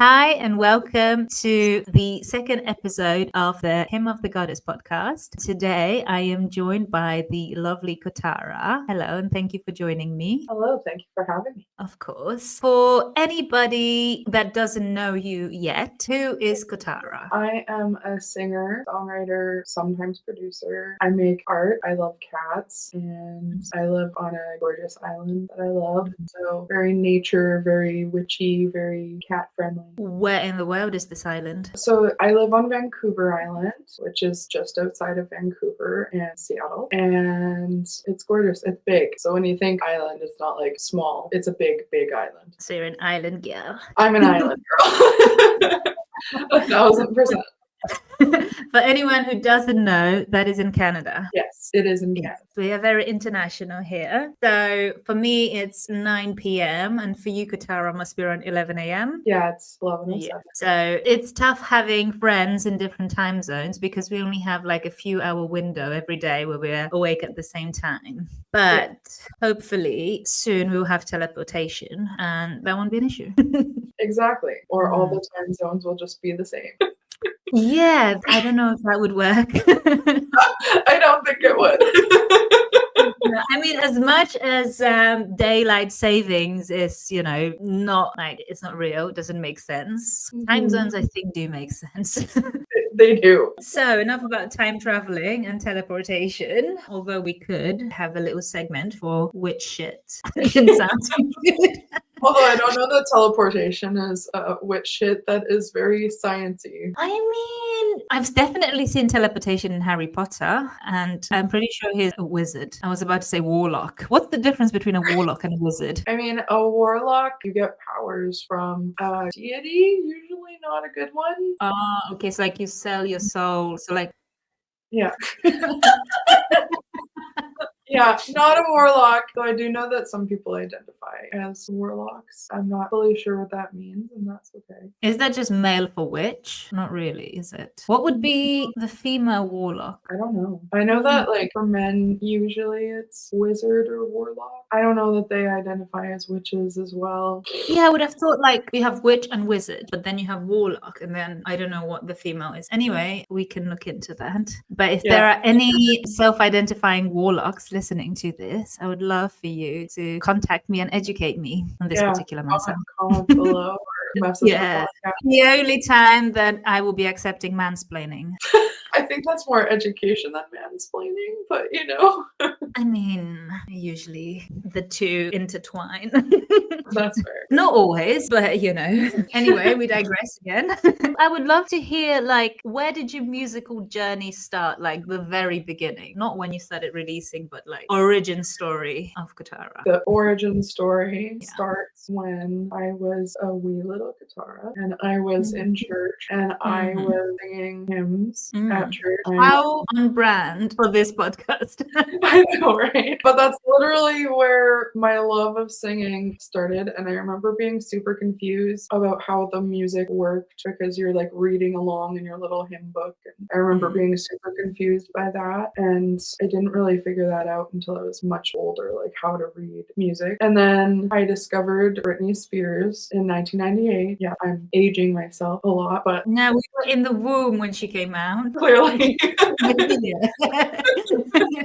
Hi, and welcome to the second episode of the Hymn of the Goddess podcast. Today, I am joined by the lovely Kotarah. Hello, and thank you for joining me. Hello, thank you for having me. Of course. For anybody that doesn't know you yet, who is Kotarah? I am a singer, songwriter, sometimes producer. I make art. I love cats, and I live on a gorgeous island that I love. So very nature, very witchy, very cat friendly. Where in the world is this island? So I live on Vancouver Island, which is just outside of Vancouver and Seattle. And it's gorgeous. It's big. So when you think island, it's not like small. It's a big, big island. So you're an island girl. I'm an island girl. 1,000%. For anyone who doesn't know, that is in Canada. Yes, it is in Canada. We are very international here. So for me, it's 9 p.m. and for you, Kotarah, must be around 11 a.m. Yeah, it's 11:07. Yeah. So it's tough having friends in different time zones because we only have like a few hour window every day where we're awake at the same time. But hopefully soon we'll have teleportation and that won't be an issue. Exactly. Or all the time zones will just be the same. Yeah, I don't know if that would work. I don't think it would. I mean, as much as daylight savings is, not like it's not real, it doesn't make sense. Time zones, I think, do make sense. They do. So enough about time traveling and teleportation, although we could have a little segment for witch shit. It sounds good. Although I don't know that teleportation is witch shit. That is very sciencey. I mean, I've definitely seen teleportation in Harry Potter, and I'm pretty sure he's a wizard. I was about to say warlock. What's the difference between a warlock and a wizard? I mean, a warlock, you get powers from a deity, usually not a good one. Okay, so like you sell your soul. So like, yeah. Yeah, not a warlock, though I do know that some people identify as warlocks. I'm not fully sure what that means, and that's okay. Is that just male for witch? Not really, is it? What would be the female warlock? I don't know. I know that, like, for men, usually it's wizard or warlock. I don't know that they identify as witches as well. Yeah, I would have thought, like, you have witch and wizard, but then you have warlock, and then I don't know what the female is. Anyway, we can look into that. But if there are any self-identifying warlocks listening to this, I would love for you to contact me and educate me on this particular matter. Comment below or message the podcast. The only time that I will be accepting mansplaining. I think that's more education than mansplaining, but I mean, usually the two intertwine. That's fair. Not always, but Anyway, we digress again. I would love to hear, like, where did your musical journey start? Like the very beginning, not when you started releasing, but like origin story of Kotarah. The origin story starts when I was a wee little Kotarah, and I was in church, and I was singing hymns at church. How on brand for this podcast. I know, right? But that's literally where my love of singing started. And I remember being super confused about how the music worked because you're like reading along in your little hymn book. And I remember being super confused by that. And I didn't really figure that out until I was much older, like how to read music. And then I discovered Britney Spears in 1998. Yeah, I'm aging myself a lot, but no, we were in the womb when she came out. Clearly.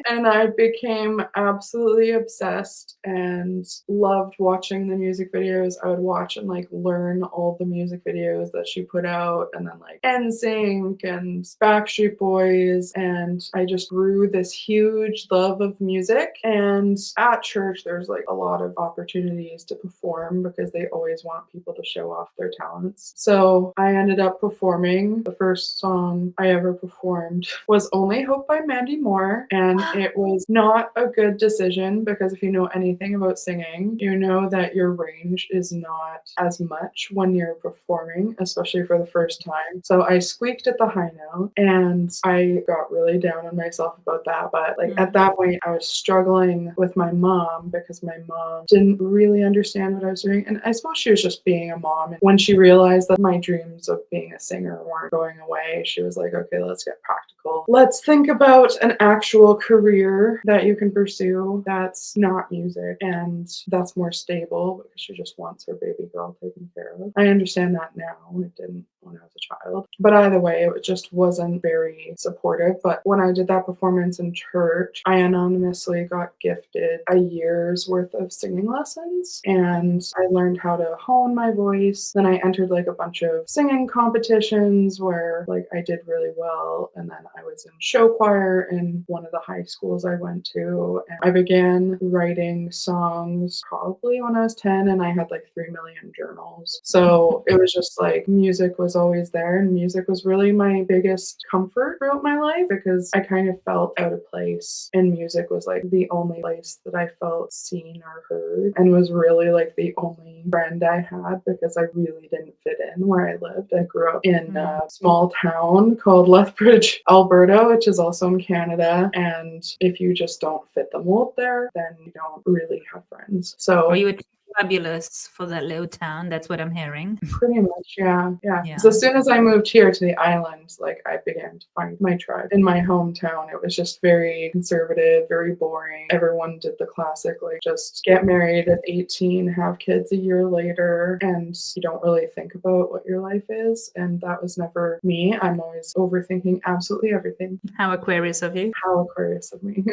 And I became absolutely obsessed and loved watching the music videos. I would watch and like learn all the music videos that she put out, and then like NSYNC and Backstreet Boys, and I just grew this huge love of music. And at church there's like a lot of opportunities to perform because they always want people to show off their talents. So I ended up performing. The first song I ever performed was Only Hope by Mandy Moore, and it was not a good decision because if you know anything about singing, you know that your range is not as much when you're performing, especially for the first time. So I squeaked at the high note, and I got really down on myself about that. But like at that point, I was struggling with my mom because my mom didn't really understand what I was doing, and I suppose she was just being a mom. And when she realized that my dreams of being a singer weren't going away, she was like, "Okay, let's get practical. Let's think about an actual career that you can pursue that's not music and that's more stable because she just wants her baby girl taken care of. I understand that now. It didn't when I was a child. But either way, it just wasn't very supportive. But when I did that performance in church, I anonymously got gifted a year's worth of singing lessons. And I learned how to hone my voice. Then I entered like a bunch of singing competitions where like I did really well. And then I was in show choir in one of the high schools I went to. And I began writing songs probably when I was 10, and I had like 3 million journals. So it was just like music was always there, and music was really my biggest comfort throughout my life because I kind of felt out of place, and music was like the only place that I felt seen or heard, and was really like the only friend I had because I really didn't fit in where I lived. I grew up in a small town called Lethbridge, Alberta, which is also in Canada, and if you just don't fit the mold there, then you don't really have friends. So Or you were too fabulous for that little town. That's what I'm hearing. pretty much, yeah. So as soon as I moved here to the island, like I began to find my tribe. In my hometown, it was just very conservative, very boring. Everyone did the classic, like just get married at 18, have kids a year later, and you don't really think about what your life is. And that was never me. I'm always overthinking absolutely everything. How Aquarius of you. How Aquarius of me.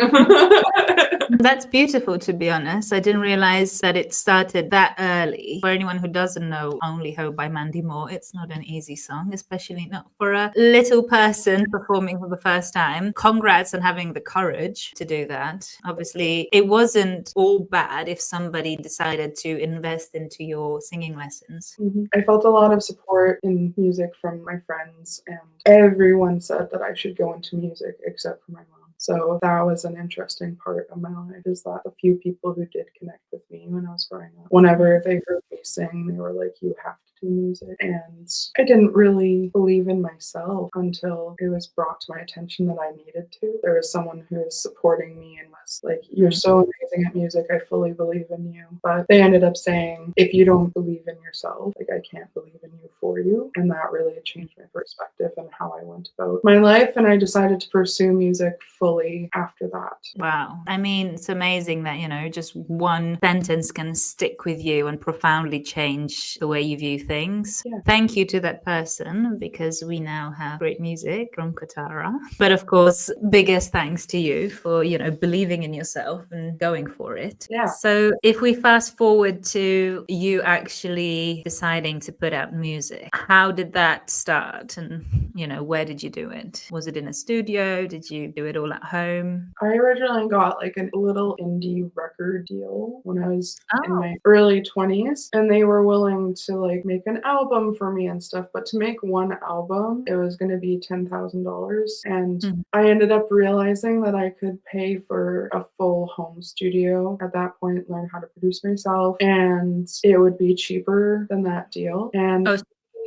That's beautiful, to be honest. I didn't realize that it started that early. For anyone who doesn't know Only Hope by Mandy Moore, it's not an easy song, especially not for a little person performing for the first time. Congrats on having the courage to do that. Obviously, it wasn't all bad if somebody decided to invest into your singing lessons. I felt a lot of support in music from my friends, and everyone said that I should go into music except for my mom. So that was an interesting part of my life, is that the few people who did connect with me when I was growing up, whenever they heard me sing, they were like, you have to do music. And I didn't really believe in myself until it was brought to my attention that I needed to. There was someone who was supporting me and was like, you're so amazing at music, I fully believe in you. But they ended up saying, if you don't believe in yourself, like I can't believe in you for you. And that really changed my perspective and how I went about my life. And I decided to pursue music fully after that. Wow. I mean, it's amazing that, just one sentence can stick with you and profoundly change the way you view things. Yeah. Thank you to that person, because we now have great music from Kotarah. But of course, biggest thanks to you for, believing in yourself and going for it. Yeah. So if we fast forward to you actually deciding to put out music, how did that start? And, where did you do it? Was it in a studio? Did you do it all at home? I originally got like a little indie record deal when I was in my early 20s, and they were willing to like make an album for me and stuff. But to make one album, it was going to be $10,000. And I ended up realizing that I could pay for a full home studio at that point, learn how to produce myself, and it would be cheaper than that deal. And so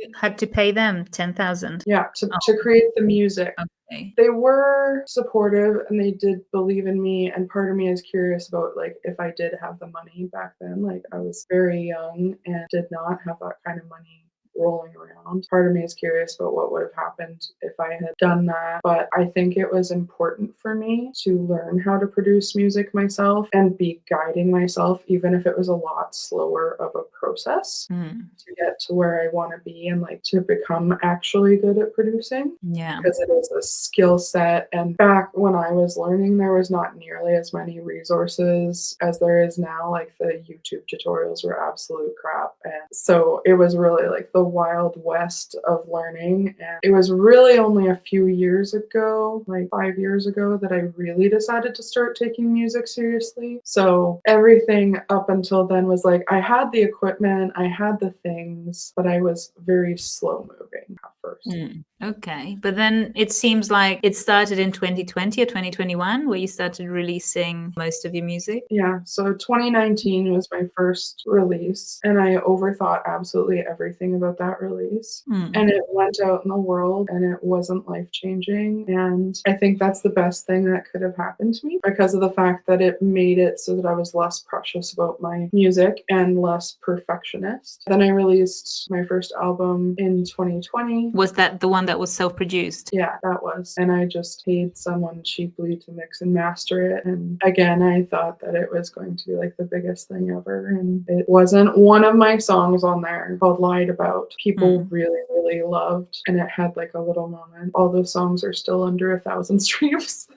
you had to pay them 10,000. Yeah, to create the music. Okay. They were supportive and they did believe in me, and part of me is curious about like if I did have the money back then. Like I was very young and did not have that kind of money rolling around. Part of me is curious about what would have happened if I had done that, but I think it was important for me to learn how to produce music myself and be guiding myself, even if it was a lot slower of a process to get to where I want to be and like to become actually good at producing. Yeah. Because it is a skill set, and back when I was learning, there was not nearly as many resources as there is now. Like the YouTube tutorials were absolute crap, and so it was really like the wild west of learning. And it was really only a few years ago, like 5 years ago, that I really decided to start taking music seriously. So everything up until then was like I had the equipment, I had the things, but I was very slow moving at first. Okay. But then it seems like it started in 2020 or 2021 where you started releasing most of your music. Yeah, so 2019 was my first release, and I overthought absolutely everything about that release. And it went out in the world, and it wasn't life-changing. And I think that's the best thing that could have happened to me, because of the fact that it made it so that I was less precious about my music and less perfectionist. Then I released my first album in 2020. Was that the one one that was self-produced? Yeah, that was. And I just paid someone cheaply to mix and master it. And again, I thought that it was going to be like the biggest thing ever. And it wasn't. One of my songs on there called Lied About, people really, really loved. And it had like a little moment. All those songs are still under 1,000 streams.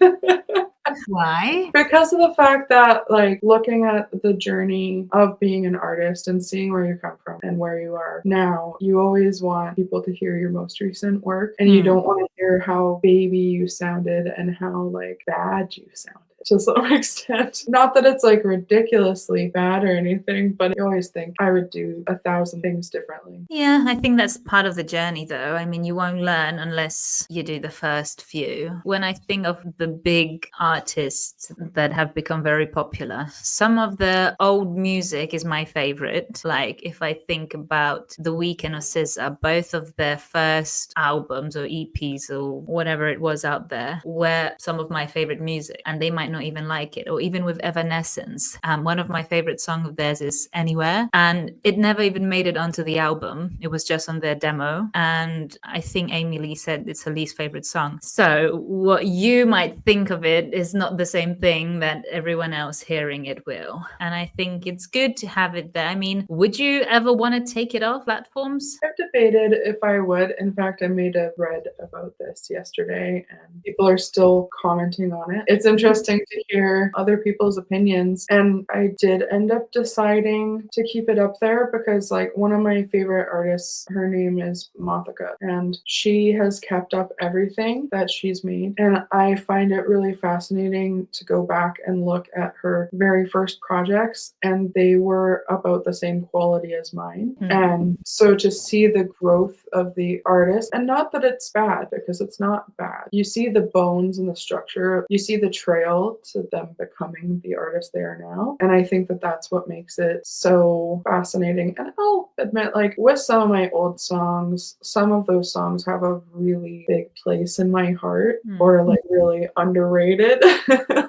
Why? Because of the fact that, like, looking at the journey of being an artist and seeing where you come from and where you are now, you always want people to hear your most recent work, and you don't want to hear how baby you sounded and how, like, bad you sounded to some extent. Not that it's like ridiculously bad or anything, but I always think I would do 1,000 things differently. Yeah, I think that's part of the journey, though. I mean, you won't learn unless you do the first few. When I think of the big artists that have become very popular, some of the old music is my favorite. Like, if I think about The Weeknd or SZA, both of their first albums or EPs or whatever it was out there were some of my favorite music, and they might not even like it. Or even with Evanescence, one of my favorite songs of theirs is Anywhere, and it never even made it onto the album. It was just on their demo, and I think Amy Lee said it's her least favorite song. So what you might think of it is not the same thing that everyone else hearing it will, and I think it's good to have it there. I mean, would you ever want to take it off platforms? I've debated if I would. In fact, I made a thread about this yesterday, and people are still commenting on it. It's interesting to hear other people's opinions, and I did end up deciding to keep it up there because, like, one of my favorite artists, her name is Mothika, and she has kept up everything that she's made, and I find it really fascinating to go back and look at her very first projects, and they were about the same quality as mine. And so to see the growth of the artist, and not that it's bad, because it's not bad. You see the bones and the structure, you see the trail to them becoming the artist they are now. And I think that that's what makes it so fascinating. And I'll admit, like, with some of my old songs, some of those songs have a really big place in my heart, or like really underrated,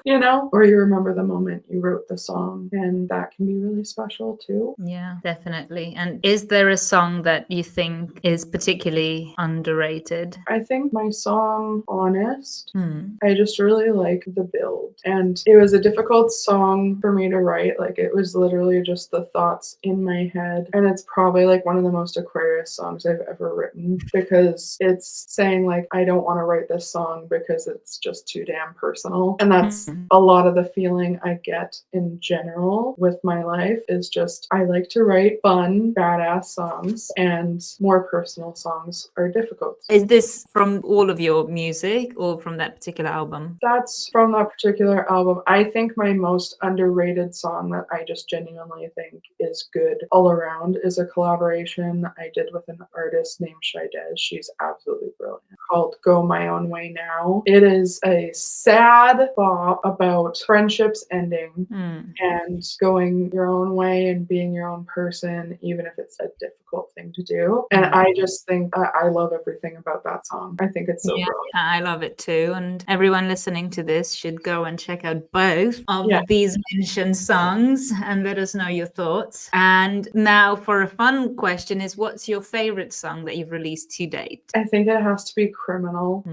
you know, or you remember the moment you wrote the song, and that can be really special too. Yeah, definitely. And is there a song that you think is particularly underrated? I think my song Honest, I just really like the build. And it was a difficult song for me to write. Like, it was literally just the thoughts in my head. And it's probably like one of the most Aquarius songs I've ever written, because it's saying, like, I don't want to write this song because it's just too damn personal. And that's a lot of the feeling I get in general with my life, is just I like to write fun, badass songs, and more personal songs are difficult. Is this from all of your music or from that particular album? That's from that particular album. I think my most underrated song that I just genuinely think is good all around is a collaboration I did with an artist named Shidez. She's absolutely brilliant, called Go My Own Way Now. It is a sad bop about friendships ending and going your own way and being your own person, even if it's a difficult thing to do. And I just think I love everything about that song. I think it's so brilliant. I love it too. And everyone listening to this should go and check out both of these mentioned songs and let us know your thoughts. And now for a fun question is, what's your favorite song that you've released to date? I think it has to be Criminal.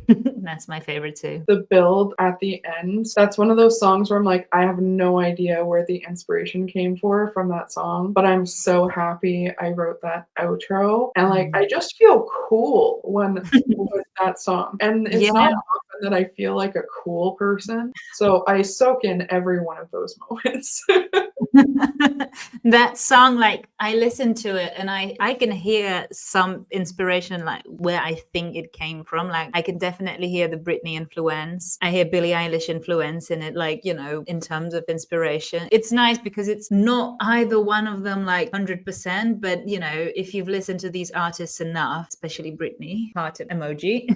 That's my favorite too. The build at the end, that's one of those songs where I'm like, I have no idea where the inspiration came from that song, but I'm so happy I wrote that outro. And like, I just feel cool when with that song. And it's not often that I feel like a cool person. So I soak in every one of those moments. That song, like, I listen to it and I can hear some inspiration, like where I think it came from. Like, I can definitely hear the Britney influence. I hear Billie Eilish influence in it, like, you know, in terms of inspiration. It's nice because it's not either one of them like 100%, but you know, if you've listened to these artists enough, especially Britney, heart emoji,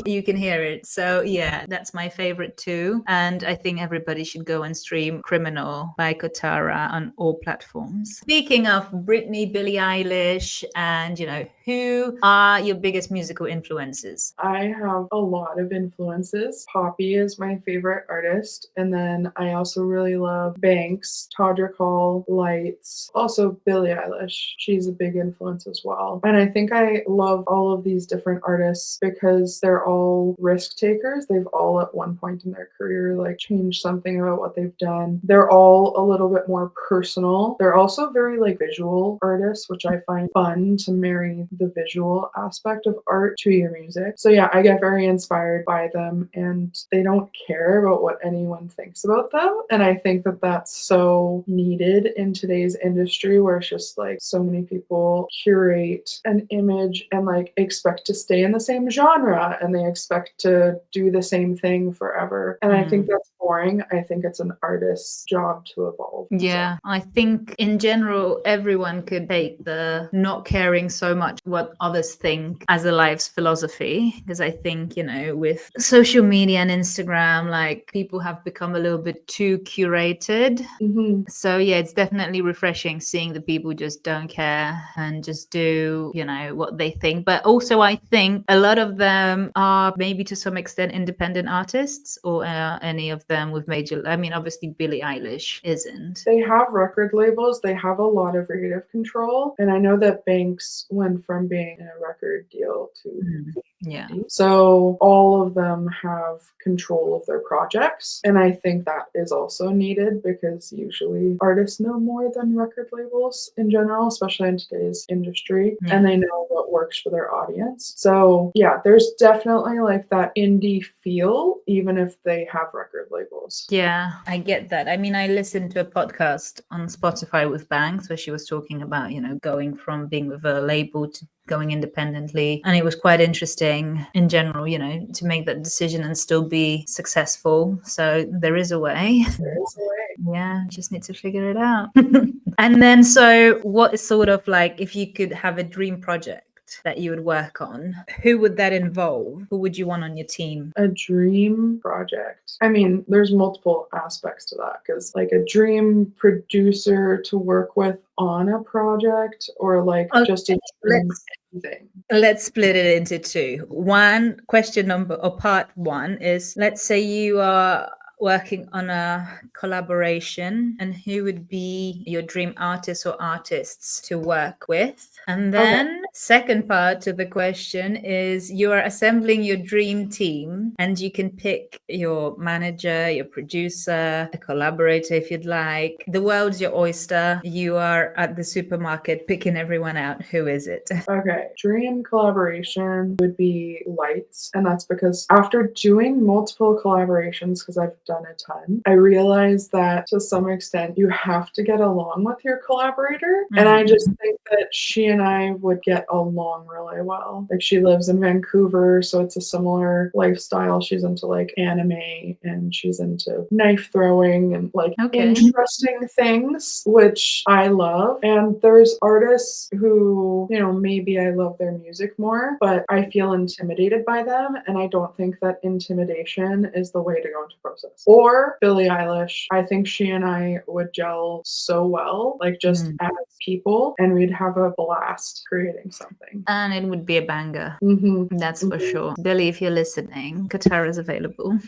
you can hear it. So yeah, that's my favorite too. And I think everybody should go and stream Criminal by Kotarah on all platforms. Speaking of Britney, Billie Eilish, and who are your biggest musical influences? I have a lot of influences. Poppy is my favorite artist, and then I also really love Banks, Todrick Hall, Lights, also Billie Eilish. She's a big influence as well. And I think I love all of these different artists because they're all risk takers. They've all at one point in their career like changed something about what they've done. They're all a little bit more personal. They're also very like visual artists, which I find fun to marry the visual aspect of art to your music. So yeah, I get very inspired by them, and they don't care about what anyone thinks about them. And I think that that's so needed in today's industry, where it's just like so many people curate an image and like expect to stay in the same genre, and they expect to do the same thing forever. And I think that's boring. I think it's an artist's job to evolve. Yeah, So. I think in general, everyone could take the not caring so much what others think as a life's philosophy. Because I think, with social media and Instagram, like people have become a little bit too curated. Mm-hmm. So yeah, it's definitely refreshing seeing the people just don't care and just do, what they think. But also I think a lot of them are maybe to some extent independent artists, or any of them with major, I mean, obviously Billie Eilish isn't. They have record labels, they have a lot of creative control. And I know that Banks went from being in a record deal to Yeah. So all of them have control of their projects. And I think that is also needed because usually artists know more than record labels in general, especially in today's industry, and they know what works for their audience. So yeah, there's definitely like that indie feel, even if they have record labels. Yeah, I get that. I mean, I listened to a podcast on Spotify with Banks where she was talking about, going from being with a label to going independently. And it was quite interesting in general, to make that decision and still be successful. So there is a way. There is a way. Yeah, just need to figure it out. And then, so what is sort of like, if you could have a dream project that you would work on, who would that involve? Who would you want on your team? A dream project. I mean, there's multiple aspects to that, because like a dream producer to work with on a project, or like just a dream thing. Let's split it into two. One question number, or part one, is let's say you are working on a collaboration, and who would be your dream artist or artists to work with? And then second part to the question is you are assembling your dream team, and you can pick your manager, your producer, a collaborator if you'd like. The world's your oyster. You are at the supermarket picking everyone out. Who is it? Okay, dream collaboration would be Lights. And that's because after doing multiple collaborations, because I've done a ton, I realized that to some extent you have to get along with your collaborator. And I just think that she and I would get along really well. Like, she lives in Vancouver, so it's a similar lifestyle. She's into like anime, and she's into knife throwing and like interesting things, which I love. And there's artists who, maybe I love their music more, but I feel intimidated by them. And I don't think that intimidation is the way to go into process. Or Billie Eilish. I think she and I would gel so well, like just as people, and we'd have a blast creating something. And it would be a banger. That's for sure. Billie, if you're listening, Kotarah is available.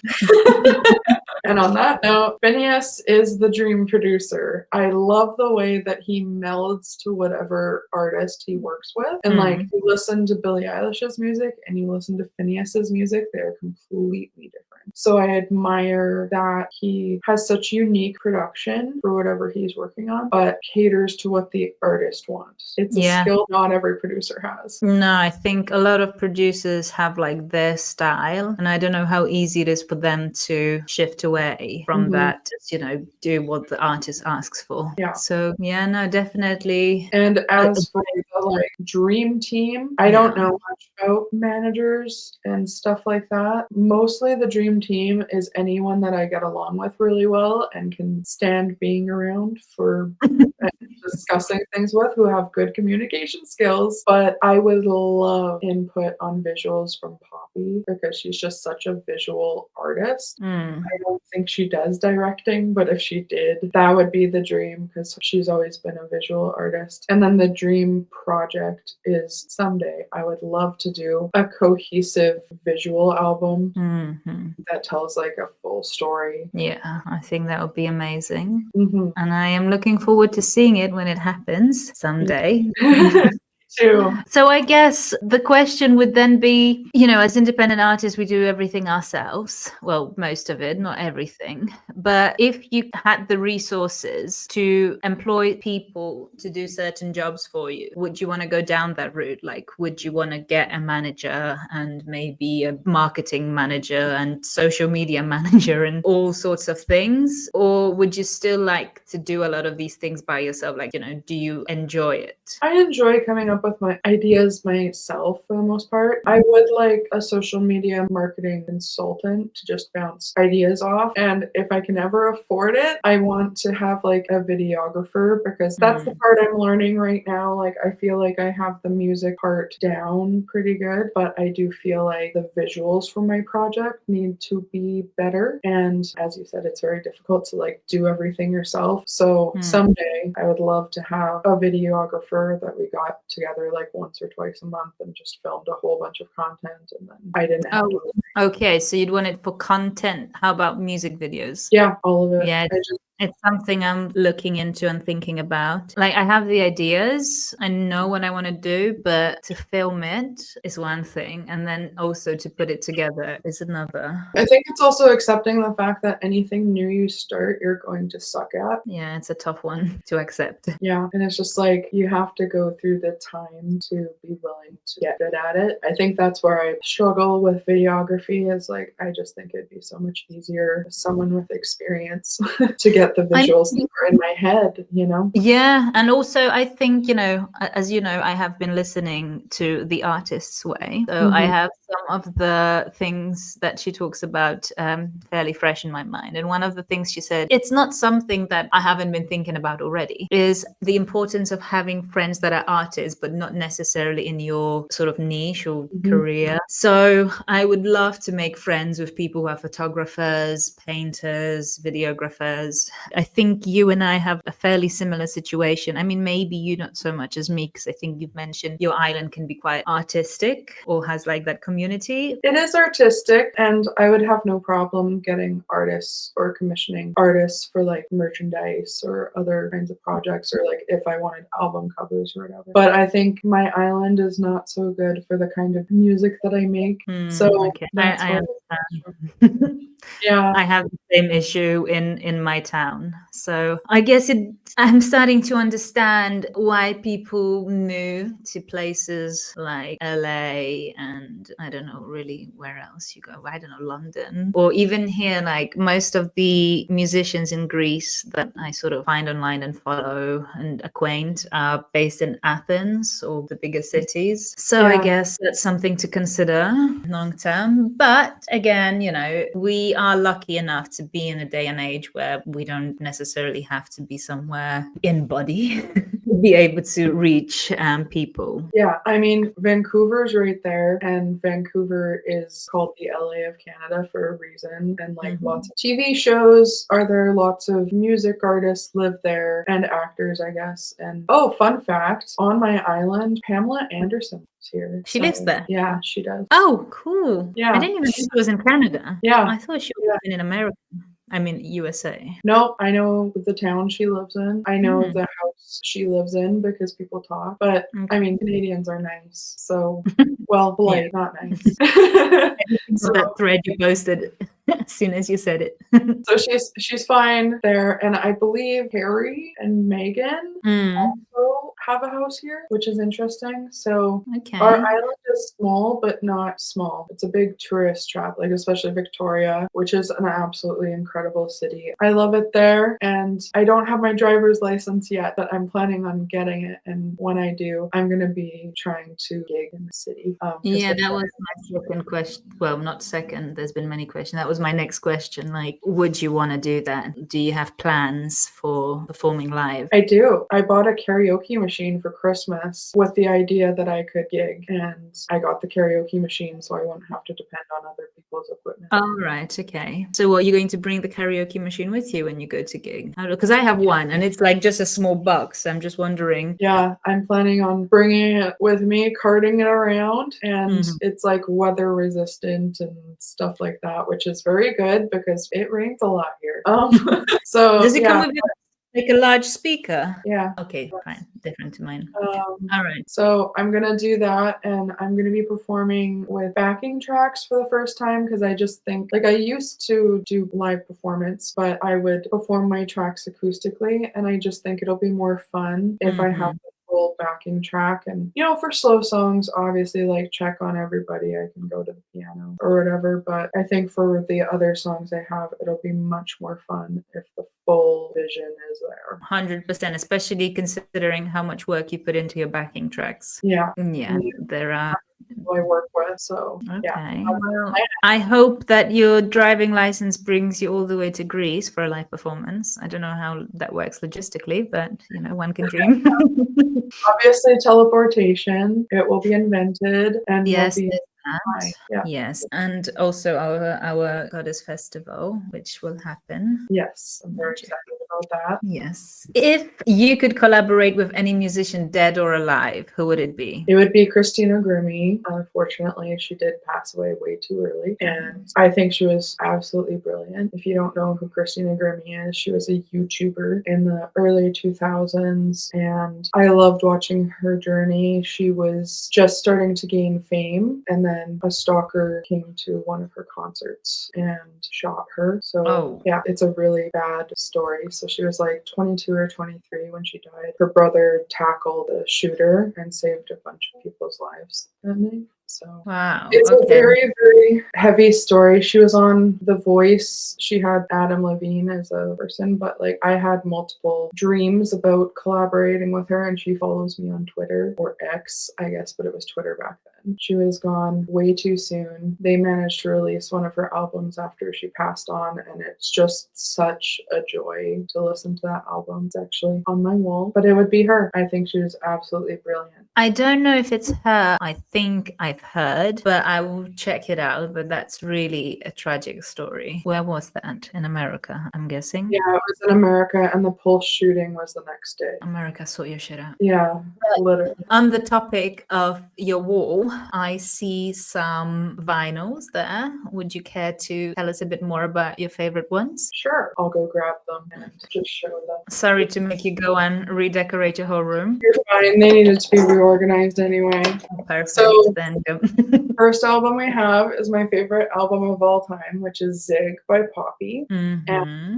And on that note, Phineas is the dream producer. I love the way that he melds to whatever artist he works with. And like, you listen to Billie Eilish's music and you listen to Phineas's music, they're completely different. So I admire that he has such unique production for whatever he's working on, but caters to what the artist wants. It's a skill not every producer has. No, I think a lot of producers have like their style, and I don't know how easy it is for them to shift away from that, do what the artist asks for. Yeah. So yeah, no, definitely. And as for the like dream team, I don't know much about managers and stuff like that. Mostly the dream team is anyone that I get along with really well and can stand being around for just discussing things with who have good communication skills. But I would love input on visuals from Poppy because she's just such a visual artist. I don't think she does directing, but if she did, that would be the dream because she's always been a visual artist. And then the dream project is someday I would love to do a cohesive visual album that tells like a full story. Yeah, I think that would be amazing. Mhm. And I am looking forward to seeing it when it happens someday. Too. So I guess the question would then be, you know, as independent artists, we do everything ourselves. Well, most of it, not everything. But if you had the resources to employ people to do certain jobs for you, would you want to go down that route? Like, would you want to get a manager and maybe a marketing manager and social media manager and all sorts of things? Or would you still like to do a lot of these things by yourself? Like, you know, do you enjoy it? I enjoy coming up with my ideas myself for the most part. I would like a social media marketing consultant to just bounce ideas off. And if I can ever afford it, I want to have like a videographer because that's the part I'm learning right now. Like, I feel like I have the music part down pretty good, but I do feel like the visuals for my project need to be better. And as you said, it's very difficult to like do everything yourself. So someday I would love to have a videographer that we got together like once or twice a month and just filmed a whole bunch of content, and then I didn't have to. Okay, so you'd want it for content. How about music videos? Yeah, all of it. Yeah, it's something I'm looking into and thinking about. Like, I have the ideas, I know what I want to do, but to film it is one thing, and then also to put it together is another. I think it's also accepting the fact that anything new you start, you're going to suck at. Yeah, it's a tough one to accept. Yeah, and it's just like you have to go through the time to be willing to get good at it. I think that's where I struggle with videography is like, I just think it'd be so much easier as someone with experience to get the visuals that are in my head, you know? Yeah, and also I think, you know, as you know, I have been listening to The Artist's Way. So I have some of the things that she talks about fairly fresh in my mind. And one of the things she said, it's not something that I haven't been thinking about already, is the importance of having friends that are artists, but not necessarily in your sort of niche or career. So I would love to make friends with people who are photographers, painters, videographers. I think you and I have a fairly similar situation. I mean, maybe you not so much as me, because I think you've mentioned your island can be quite artistic or has like that community. It is artistic, and I would have no problem getting artists or commissioning artists for like merchandise or other kinds of projects, or like if I wanted album covers or whatever. But I think my island is not so good for the kind of music that I make. So Okay. that's I understand. Yeah. I have the same issue in my town. So I guess I'm starting to understand why people move to places like LA and I don't know really where else you go. I don't know, London, or even here, like most of the musicians in Greece that I sort of find online and follow and acquaint are based in Athens or the bigger cities. So I guess that's something to consider long term. But again, you know, we are lucky enough to be in a day and age where we don't necessarily have to be somewhere in body to be able to reach people. Yeah, I mean, Vancouver's right there, and Vancouver is called the LA of Canada for a reason. And like lots of TV shows are there, lots of music artists live there, and actors, I guess. And oh, fun fact, on my island, Pamela Anderson lives here. She lives there? Yeah, she does. Oh, cool. Yeah. I didn't even know she was in Canada. Yeah. I thought she was in America. I mean, USA. No, I know the town she lives in. I know the house she lives in because people talk. But I mean, Canadians are nice. So, well, polite, not nice. So that thread you posted as soon as you said it. So she's fine there, and I believe Harry and Meghan also have a house here, which is interesting. So Okay. our island is small, but not small. It's a big tourist trap, like especially Victoria, which is an absolutely incredible city. I love it there, and I don't have my driver's license yet, but I'm planning on getting it. And when I do, I'm going to be trying to gig in the city. Yeah, that was my second question. Well, not second. There's been many questions. That was my next question. Like, would you want to do that? Do you have plans for performing live? I do. I bought a karaoke machine for Christmas with the idea that I could gig, and I got the karaoke machine so I won't have to depend on other people's equipment. Oh, right. Okay. So, are you going to bring the karaoke machine with you when you go to gig? Because I have one, and it's like just a small box. I'm just wondering. Yeah, I'm planning on bringing it with me, carting it around, and it's like weather resistant and stuff like that, which is very good because it rains a lot here. So does it come with like a large speaker? Yeah. Okay, fine. Different to mine. All right. So I'm gonna do that, and I'm gonna be performing with backing tracks for the first time because I just think, like, I used to do live performance, but I would perform my tracks acoustically, and I just think it'll be more fun if I have the full backing track. And for slow songs, obviously, like Check on Everybody, I can go to the piano or whatever. But I think for the other songs I have, it'll be much more fun if the full vision is there. 100%, especially considering how much work you put into your backing tracks. Yeah. There are I work with. So okay. Well, I hope that your driving license brings you all the way to Greece for a live performance. I don't know how that works logistically, but one can dream. Obviously, teleportation. It will be invented, and yes, will be yes, and also our goddess festival, which will happen. Yes, I'm very excited about that. Yes. If you could collaborate with any musician, dead or alive, who would it be? It would be Christina Grimmie. Unfortunately, she did pass away way too early, and I think she was absolutely brilliant. If you don't know who Christina Grimmie is, she was a YouTuber in the early 2000s, and I loved watching her journey. She was just starting to gain fame, and then a stalker came to one of her concerts and shot her. So yeah, it's a really bad story. So she was like 22 or 23 when she died. Her brother tackled the shooter and saved a bunch of people's lives that night. So wow, it's a very, very heavy story. She was on The Voice. She had Adam Levine as a person, but like I had multiple dreams about collaborating with her, and she follows me on Twitter, or X, I guess, but it was Twitter back then. She was gone way too soon. They managed to release one of her albums after she passed on, and it's just such a joy to listen to that album. It's actually on my wall, but it would be her. I think she was absolutely brilliant. I don't know if it's her. I think I've heard, but I will check it out. But that's really a tragic story. Where was that? In America, I'm guessing? Yeah, it was in America, and the Pulse shooting was the next day. America, sort your shit out. Yeah, literally. On the topic of your wall, I see some vinyls there. Would you care to tell us a bit more about your favorite ones? Sure, I'll go grab them and just show them. Sorry to make you go and redecorate your whole room. You're fine. They needed to be reorganized anyway. Perfect. So, then go. First album we have is my favorite album of all time, which is Zig by Poppy. And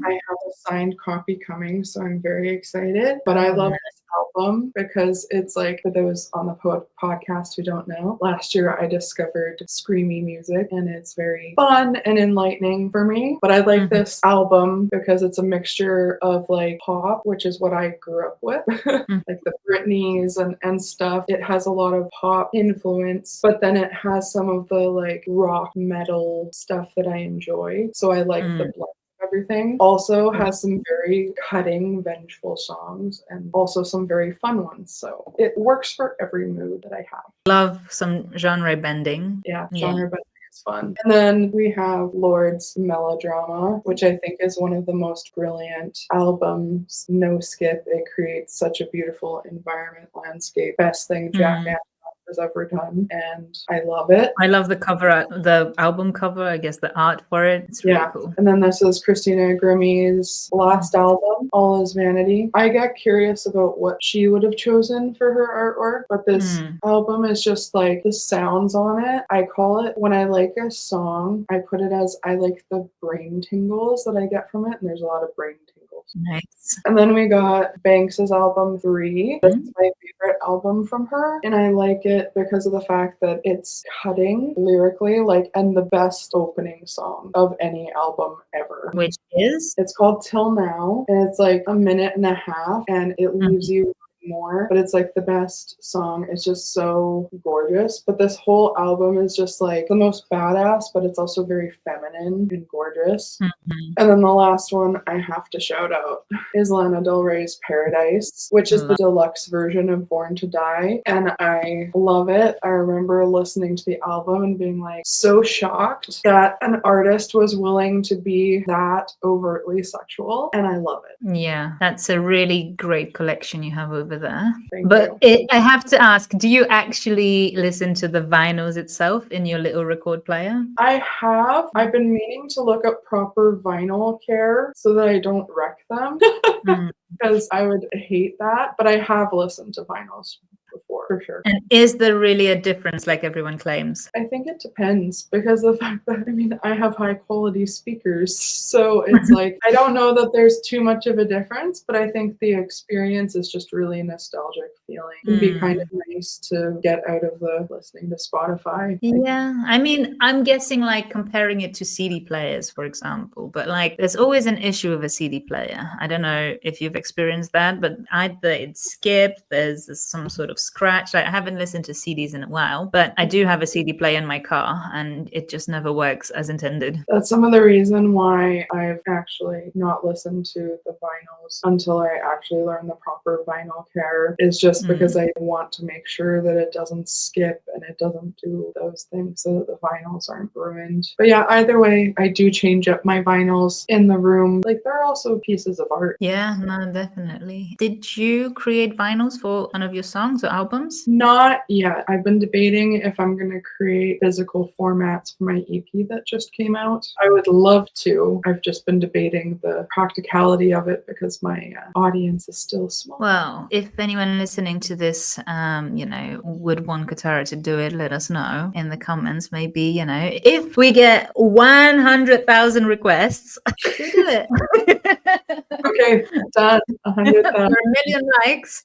I have a signed copy coming, so I'm very excited. But I love this album because it's like, for those on the podcast who don't know, last year I discovered screamy music, and it's very fun and enlightening for me. But I like this album because it's a mixture of like pop, which is what I grew up with, like the Britneys and stuff. It has a lot of pop influence, but then it has some of the like rock metal stuff that I enjoy. So I like the blend. Everything also has some very cutting, vengeful songs, and also some very fun ones. So it works for every mood that I have. Love some genre bending. Yeah, genre bending is fun. And then we have Lord's Melodrama, which I think is one of the most brilliant albums. No skip. It creates such a beautiful environment, landscape. Best thing Jack has ever done, and I love it. I love the cover, the album cover, I guess the art for it. It's really cool. And then this is Christina Grimmie's last album, All Is Vanity. I get curious about what she would have chosen for her artwork, but this album is just like the sounds on it. I call it, when I like a song, I put it as I like the brain tingles that I get from it, and there's a lot of brain tingles. Nice. And then we got Banks's album 3. This is my favorite album from her, and I like it because of the fact that it's cutting lyrically, like, and the best opening song of any album ever. Which is? It's called Till Now, and it's like a minute and a half, and it leaves you more, but it's like the best song. It's just so gorgeous. But this whole album is just like the most badass, but it's also very feminine and gorgeous. And then the last one I have to shout out is Lana Del Rey's Paradise, which is the deluxe version of Born to Die. And I love it. I remember listening to the album and being like so shocked that an artist was willing to be that overtly sexual. And I love it. Yeah, that's a really great collection you have over there. Thank But you. I have to ask, do you actually listen to the vinyls itself in your little record player? I have. I've been meaning to look up proper vinyl care so that I don't wreck them because I would hate that. But I have listened to vinyls before, for sure. And is there really a difference like everyone claims? I think it depends because of the fact that, I mean, I have high quality speakers. So it's like, I don't know that there's too much of a difference, but I think the experience is just really nostalgic feeling. It'd be kind of nice to get out of the listening to Spotify. Yeah, I mean, I'm guessing like comparing it to CD players, for example, but like there's always an issue with a CD player. I don't know if you've experienced that, but either it's skipped, there's some sort of scratch. Like, I haven't listened to CDs in a while, but I do have a CD player in my car and it just never works as intended. That's some of the reason why I've actually not listened to the vinyls until I actually learn the proper vinyl care, is just because I want to make sure that it doesn't skip and it doesn't do those things so that the vinyls aren't ruined. But yeah, either way, I do change up my vinyls in the room. Like, they're also pieces of art. Yeah, no, definitely. Did you create vinyls for one of your songs or albums? Not yet. I've been debating if I'm going to create physical formats for my EP that just came out. I would love to. I've just been debating the practicality of it because my audience is still small. Well, if anyone listening to this, would want Kotarah to do it, let us know in the comments. Maybe, if we get 100,000 requests, we'll do it. Okay, done. 100,000. For 1,000,000 likes,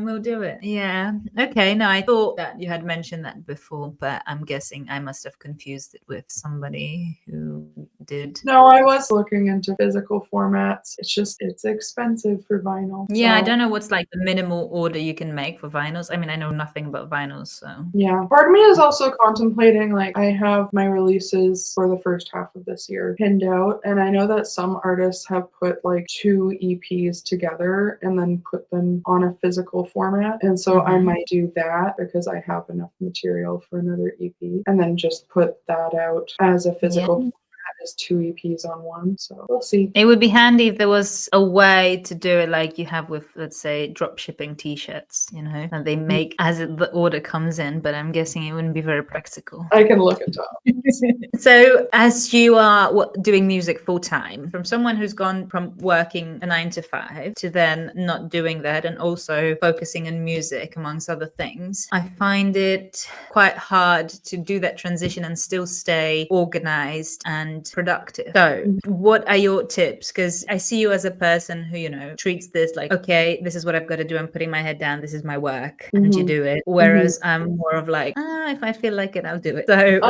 we'll do it. Yeah. Okay. No, I thought that you had mentioned that before, but I'm guessing I must have confused it with somebody who did. No, I was looking into physical formats. It's expensive for vinyl. Yeah, so. I don't know what's like the minimal order you can make for vinyls. I mean, I know nothing about vinyls, so. Yeah. Part of me is also contemplating, like, I have my releases for the first half of this year pinned out, and I know that some artists have put like 2 EPs together and then put them on a physical format. And so I might do that because I have enough material for another EP, and then just put that out as a physical format as 2 EPs on one. So we'll see. It would be handy if there was a way to do it like you have with, let's say, drop shipping t-shirts, and they make as the order comes in, but I'm guessing it wouldn't be very practical. I can look it up. So as you are doing music full time, from someone who's gone from working a 9 to 5 to then not doing that and also focusing on music amongst other things, I find it quite hard to do that transition and still stay organized and productive. So what are your tips? Because I see you as a person who, treats this like, okay, this is what I've got to do. I'm putting my head down. This is my work. And you do it. Whereas I'm more of like, if I feel like it, I'll do it. So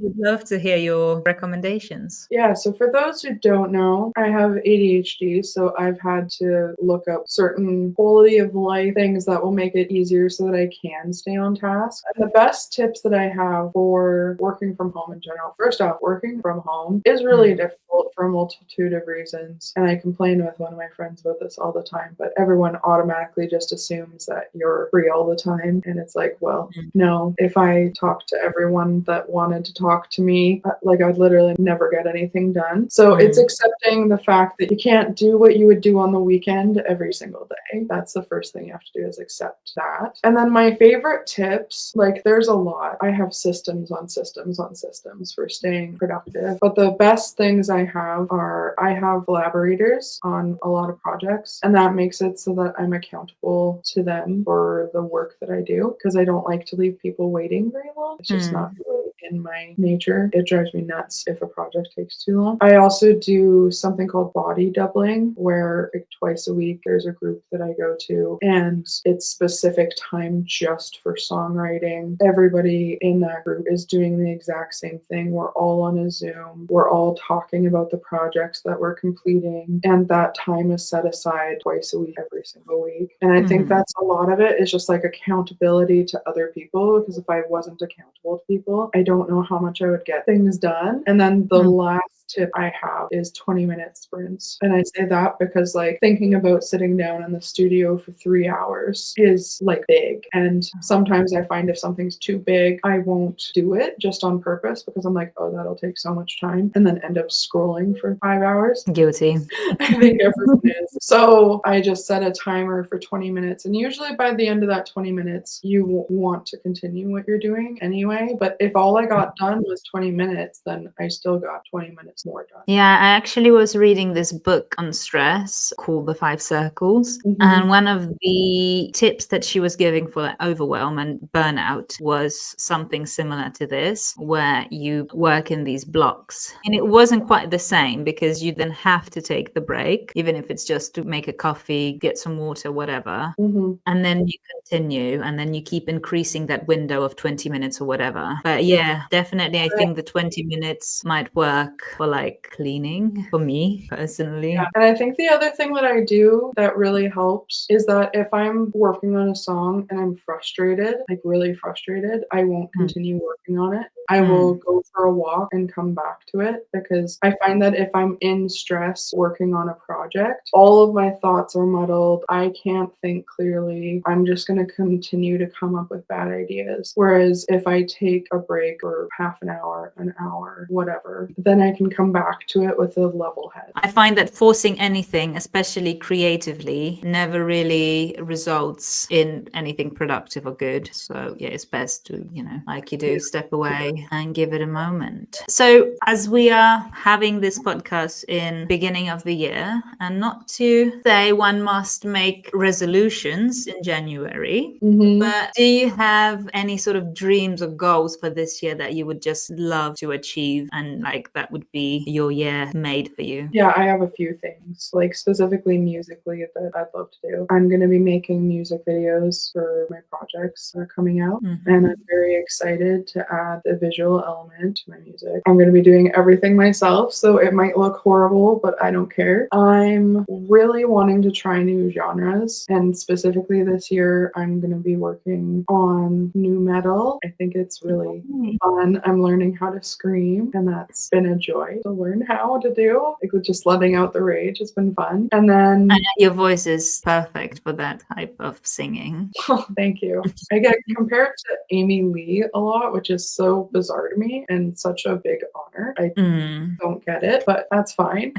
would love to hear your recommendations. Yeah, so for those who don't know, I have ADHD, so I've had to look up certain quality of life things that will make it easier so that I can stay on task. And the best tips that I have for working from home in general, first off, working from home is really difficult for a multitude of reasons. And I complain with one of my friends about this all the time, but everyone automatically just assumes that you're free all the time. And it's like, well, no, if I talked to everyone that wanted to talk to me, like, I'd literally never get anything done. So it's accepting the fact that you can't do what you would do on the weekend every single day. That's the first thing you have to do, is accept that. And then my favorite tips, like, there's a lot. I have systems on systems on systems for staying productive. But the best things I have collaborators on a lot of projects, and that makes it so that I'm accountable to them for the work that I do, because I don't like to leave people waiting very long. It's just not really in my nature. It drives me nuts if a project takes too long. I also do something called body doubling, where like twice a week there's a group that I go to, and it's specific time just for songwriting. Everybody in that group is doing the exact same thing. We're all on a Zoom. We're all talking about the projects that we're completing, and that time is set aside twice a week, every single week. And I think that's a lot of it, is just like accountability to other people, because if I wasn't accountable to people, I don't know how much I would get things done. And then the last tip I have is 20-minute sprints. And I say that because like thinking about sitting down in the studio for 3 hours is like big. And sometimes I find if something's too big, I won't do it just on purpose, because I'm like, oh, that'll take so much time, and then end up scrolling for 5 hours. Guilty. I think everyone is. So I just set a timer for 20 minutes. And usually by the end of that 20 minutes, you want to continue what you're doing anyway. But if all I got done was 20 minutes, then I still got 20 minutes more done. Yeah, I actually was reading this book on stress called The 5 Circles. And one of the tips that she was giving for like, overwhelm and burnout was something similar to this, where you work in these blocks. And it wasn't quite the same, because you then have to take the break, even if it's just to make a coffee, get some water, whatever. And then you continue, and then you keep increasing that window of 20 minutes or whatever. But yeah, definitely, I think the 20 minutes might work for like cleaning for me personally. Yeah. And I think the other thing that I do that really helps is that if I'm working on a song and I'm frustrated, like really frustrated, I won't continue working on it. I will go for a walk and come back to it, because I find that if I'm in stress working on a project, all of my thoughts are muddled. I can't think clearly. I'm just going to continue to come up with bad ideas. Whereas if I take a break or half an hour, whatever, then I can come back to it with a level head. I find that forcing anything, especially creatively, never really results in anything productive or good. So yeah, it's best to, like you do, step away and give it a moment. So as we are having this podcast in beginning of the year, and not to say one must make resolutions in January, but do you have any sort of dreams or goals for this year that you would just love to achieve, and like that would be your year made for you? Yeah, I have a few things, like specifically musically, that I'd love to do. I'm going to be making music videos for my projects that are coming out, and I'm very excited to add a visual element to my music. I'm going to be doing everything myself, so it might look horrible, but I don't care. I'm really wanting to try new genres, and specifically this year, I'm going to be working on new metal. I think it's really fun. I'm learning how to scream, and that's been a joy to learn how to do. Like just letting out the rage has been fun. And then your voice is perfect for that type of singing. Oh, thank you. I get compared to Amy Lee a lot, which is so bizarre to me and such a big honor. I don't get it, but that's fine.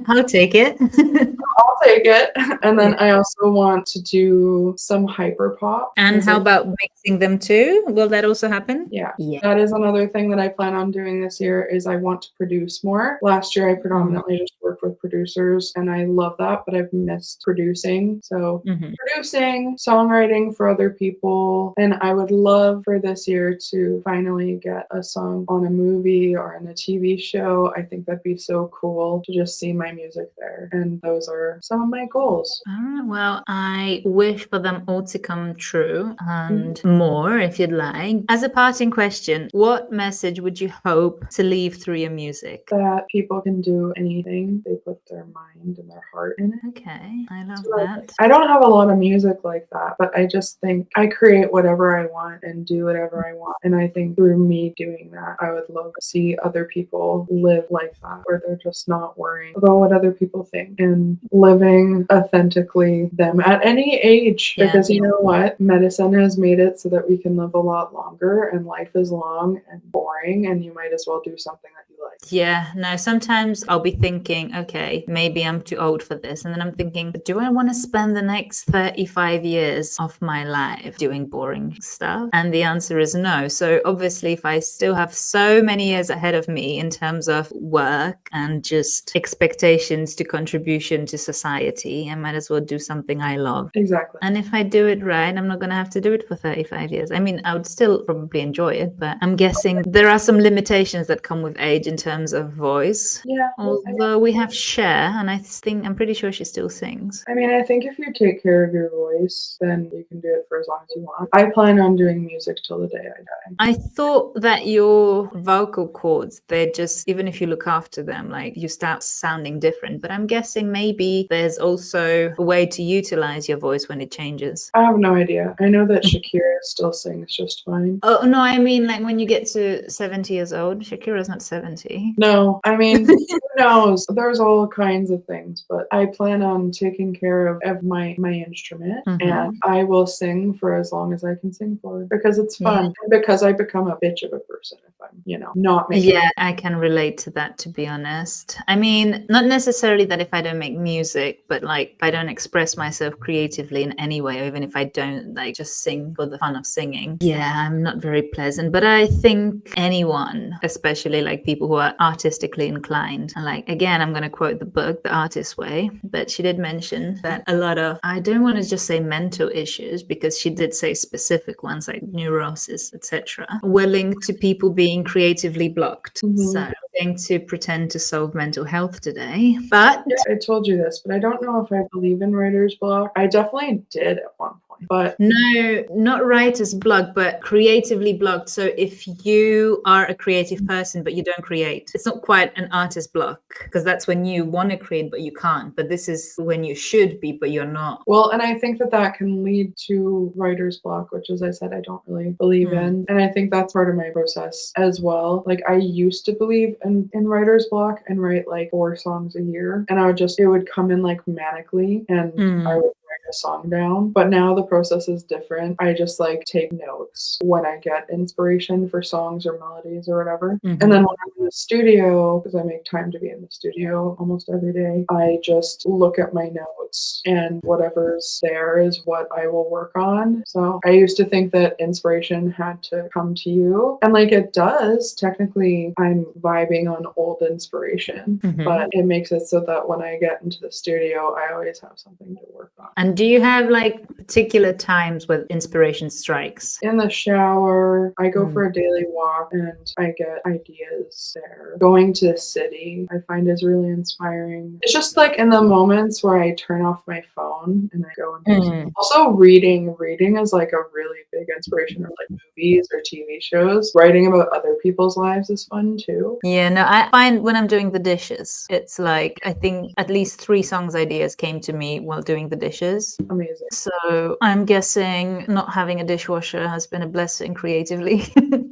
I'll take it. I'll take it. And then I also want to do some hyper pop. And how about mixing them too? Will that also happen? Yeah. That is another thing that I plan on doing this year, is I want to produce more. Last year I predominantly just worked with producers, and I love that, but I've missed producing. So producing, songwriting for other people, and I would love for this year to finally get a song on a movie or in a TV show. I think that'd be so cool to just see my music there. And those are some of my goals. All right. Well, I wish for them all to come true, and more if you'd like. As a parting question, what message would you hope to leave through your music? That people can do anything they put their mind and their heart in it. Okay, I love that. I don't have a lot of music like that, but I just think I create whatever I want and do whatever I want. And I think through me doing that, I would love to see other people live like that, where they're just not worrying about what other people think and living authentically them at any age. Because you know what? Medicine has made it so that we can live a lot longer, and life is long and boring, and you might as well do something that you like. Yeah, no, sometimes I'll be thinking, okay, maybe I'm too old for this. And then I'm thinking, do I want to spend the next 35 years of my life doing boring stuff? And the answer is no. So obviously, if I still have so many years ahead of me in terms of work and just expectations to contribution to society, I might as well do something I love. Exactly. And if I do it right, I'm not going to have to do it for 35 years. I mean, I would still probably enjoy it, but I'm guessing there are some limitations that come with age in terms of voice. Yeah. Although we have Cher, and I'm pretty sure she still sings. I mean, I think if you take care of your voice, then you can do it for as long as you want. I plan on doing music till the day I die. I thought that your vocal cords, they're just, even if you look after them, like you start sounding different. But I'm guessing maybe there's also a way to utilize your voice when it changes. I have no idea. I know that Shakira still sings just fine. Oh, no, I mean, like when you get to 70 years old, Shakira's not 70. No, I mean, who knows? There's all kinds of things, but I plan on taking care of my instrument, and I will sing for as long as I can sing for, because it's fun, and because I become a bitch of a person if I'm, not making. Yeah, I can relate to that, to be honest. I mean, not necessarily that if I don't make music, but like if I don't express myself creatively in any way, or even if I don't like just sing for the fun of singing, yeah, I'm not very pleasant. But I think anyone, especially like people who are artistically inclined, and like, again, I'm going to quote the book, The Artist's Way, but she did mention that a lot of, I don't want to just say mental issues, because she did say specific ones like neurosis, etc., were linked to people being creatively blocked. So I'm going to pretend to solve mental health today. But yeah, I told you this, but I don't know if I believe in writer's block. I definitely did at one point, but no, not writer's block, but creatively blocked. So if you are a creative person but you don't create, it's not quite an artist block, because that's when you want to create but you can't. But this is when you should be but you're not. Well, and I think that can lead to writer's block, which, as I said, I don't really believe in. And I think that's part of my process as well. Like, I used to believe in writer's block and write like 4 songs a year, and it would come in like manically, and I would write a song down. But now the process is different. I just like take notes when I get inspiration for songs or melodies or whatever. And then when I'm in the studio, because I make time to be in the studio almost every day, I just look at my notes, and whatever's there is what I will work on. So I used to think that inspiration had to come to you, and like it does. Technically, I'm vibing on old inspiration, but it makes it so that when I get into the studio, I always have something to work on. And do you have like particular times where inspiration strikes? In the shower, I go for a daily walk and I get ideas there. Going to the city, I find is really inspiring. It's just like in the moments where I turn off my phone and I go and do something. Also, reading is like a really big inspiration, or like movies or TV shows. Writing about other people's lives is fun too. Yeah, no, I find when I'm doing the dishes, it's like, I think at least 3 songs ideas came to me while doing the dishes. Amazing. So I'm guessing not having a dishwasher has been a blessing creatively.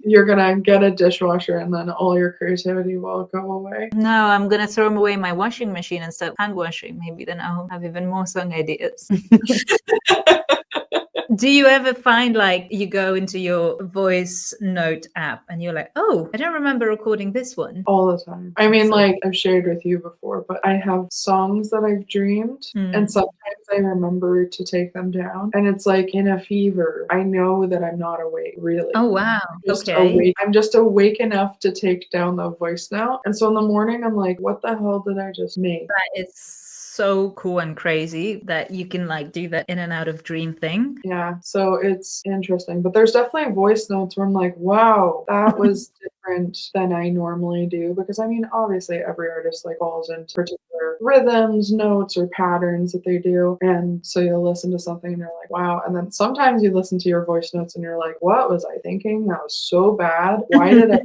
You're gonna get a dishwasher and then all your creativity will go away. No, I'm gonna throw away my washing machine and start hand washing. Maybe then I'll have even more song ideas. Do you ever find like you go into your voice note app and you're like, oh, I don't remember recording this one? All the time. I mean, like I've shared with you before, but I have songs that I've dreamed, and sometimes I remember to take them down, and it's like in a fever. I know that I'm not awake, really. Oh, wow. I'm just awake enough to take down the voice note. And so in the morning, I'm like, what the hell did I just make? That is so cool and crazy that you can like do that in and out of dream thing. Yeah, so it's interesting. But there's definitely voice notes where I'm like, wow, that was different than I normally do. Because I mean, obviously every artist like falls into particular rhythms, notes, or patterns that they do. And so you'll listen to something and you're like, wow. And then sometimes you listen to your voice notes and you're like, what was I thinking? That was so bad. Why did I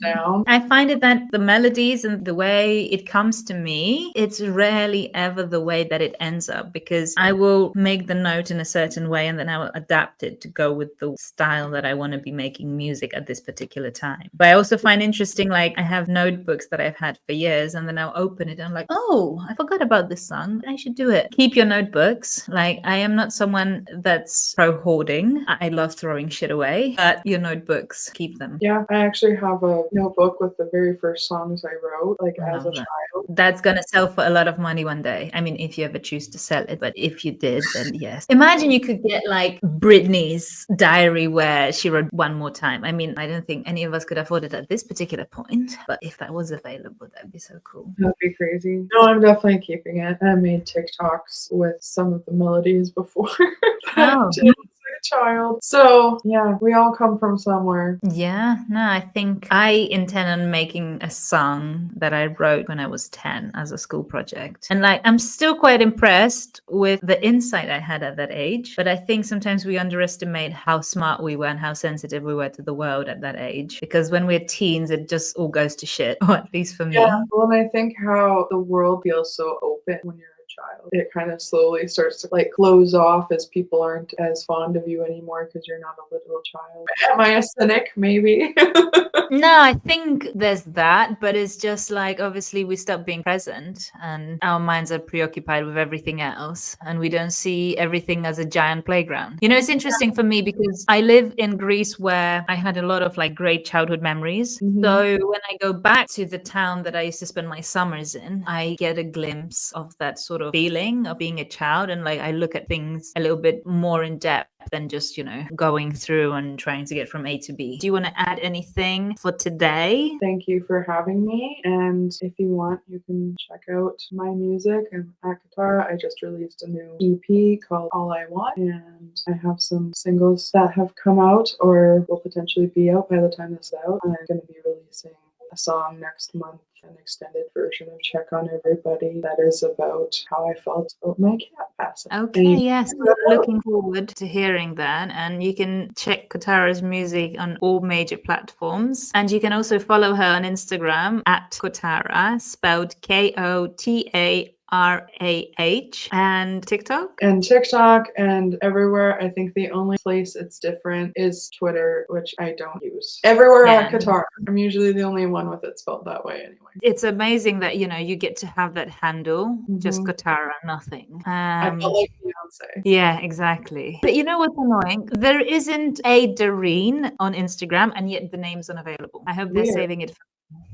down? I find it that the melodies and the way it comes to me, it's rarely ever the way that it ends up, because I will make the note in a certain way and then I will adapt it to go with the style that I want to be making music at this particular time. But I also find interesting, like I have notebooks that I've had for years, and then I'll open it and I'm like, oh, I forgot about this song. I should do it. Keep your notebooks. Like, I am not someone that's pro hoarding. I love throwing shit away, but your notebooks, keep them. Yeah, I actually have a notebook with the very first songs I wrote, like I as love a that. child. That's gonna sell for a lot of money one day. I mean, if you ever choose to sell it, but if you did, then yes. Imagine you could get like Britney's diary where she wrote One More Time. I mean, I don't think any of us could afford it at this particular point, but if that was available, that'd be so cool. That'd be crazy. No, I'm definitely keeping it. I made TikToks with some of the melodies before that Oh. I did as a child. So yeah, we all come from somewhere. Yeah, no, I think I intend on making a song that I wrote when I was 10 as a school project. And like, I'm still quite impressed with the insight I had at that age. But I think sometimes we underestimate how smart we were and how sensitive we were to the world at that age. Because when we're teens, it just all goes to shit, or at least for me. Yeah, well, and I think how the world feels so open when you're a child. It kind of slowly starts to like close off as people aren't as fond of you anymore because you're not a little child. Am I a cynic? Maybe. No, I think there's that, but it's just like obviously we stop being present and our minds are preoccupied with everything else and we don't see everything as a giant playground. You know, it's interesting for me because I live in Greece where I had a lot of like great childhood memories. Mhm. So when I go back to the town that I used to spend my summers in, I get a glimpse of that sort of feeling of being a child and like I look at things a little bit more in depth than just, you know, going through and trying to get from A to B. Do you want to add anything for today? Thank you for having me. And if you want, you can check out my music. I'm at Kotarah. I just released a new EP called All I Want. And I have some singles that have come out or will potentially be out by the time this is out. I'm going to be releasing a song next month, an extended version of Check on Everybody that is about how I felt about my cat passing. Okay, yes, we're looking forward to hearing that. And you can check Kotarah's music on all major platforms. And you can also follow her on Instagram at Kotarah, spelled Kotarah, and TikTok. And TikTok and everywhere. I think the only place it's different is Twitter, which I don't use. Everywhere at Kotarah. I'm usually the only one with it spelled that way anyway. It's amazing that, you know, you get to have that handle, just Kotarah, nothing. I felt like Beyonce. Yeah, exactly. But you know what's annoying? There isn't a Doreen on Instagram, and yet the name's unavailable. I hope they're Weird. saving it.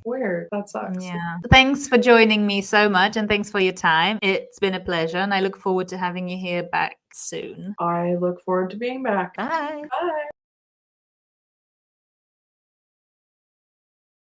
Weird. That sucks. Yeah. Thanks for joining me so much, and thanks for your time. It's been a pleasure, and I look forward to having you here back soon. I look forward to being back. Bye. Bye.